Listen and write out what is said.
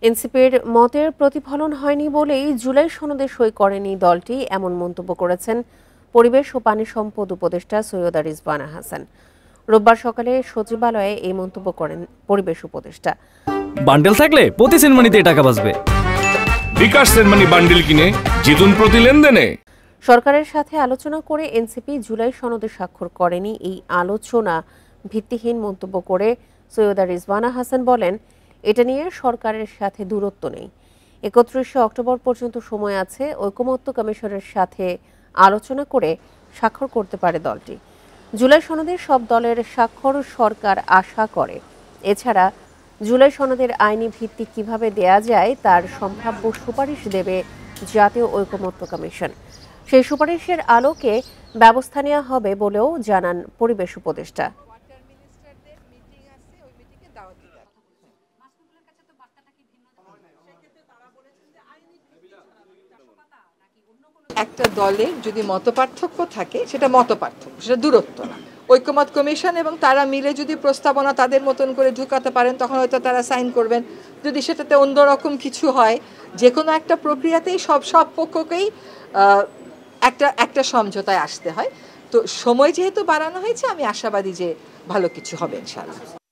এনসিপির মতের প্রতিফলন হয়নি বলেই জুলাই সনদে সই করেনি দলটি, এমন মন্তব্য করেছেন পরিবেশ ও পানি সম্পদ উপদেষ্টা সৈয়দা রিজওয়ানা হাসান। রোববার সকালে সচিবালয়ে এই মন্তব্য করেন পরিবেশ উপদেষ্টা। বান্ডেল থাকলে প্রতি সেনমানিতে টাকা বাঁচবে। বিকাশ সেনমানি বান্ডেল কিনে জিতুন প্রতি লেনদেনে। সরকারের সাথে আলোচনা করে এনসিপি জুলাই সনদে স্বাক্ষর করেনি, এই আলোচনা ভিত্তিহীন মন্তব্য করে সৈয়দা রিজওয়ানা হাসান বলেন, এটা নিয়ে সরকারের সাথে দূরত্ব নেই। 31শে অক্টোবর পর্যন্ত সময় আছে। ঐকমত্য কমিশনের সাথে আলোচনা করে স্বাক্ষর করতে পারে দলটি। জুলাই সনদে সব দলের স্বাক্ষর সরকার আশা করে। এছাড়া জুলাই সনদের আইনি ভিত্তি কিভাবে দেয়া যায় তার সম্ভাব্য সুপারিশ দেবে জাতীয় ঐকমত্য কমিশন। সেই সুপারিশের আলোকে ব্যবস্থা নেওয়া হবে বলেও জানান পরিবেশ উপদেষ্টা। একটা দলের যদি মতপার্থক্য থাকে সেটা মতপার্থক্য, সেটা দূরত্ব না। ঐকমত্য কমিশন এবং তারা মিলে যদি প্রস্তাবনা তাদের মতন করে ঢুকাতে পারেন তখন হয়তো তারা সাইন করবেন। যদি সেটাতে অন্যরকম কিছু হয়, যে কোনো একটা প্রক্রিয়াতেই সব পক্ষকেই একটা সমঝোতায় আসতে হয়। তো সময় যেহেতু বাড়ানো হয়েছে, আমি আশাবাদী যে ভালো কিছু হবে ইনশাআল্লাহ।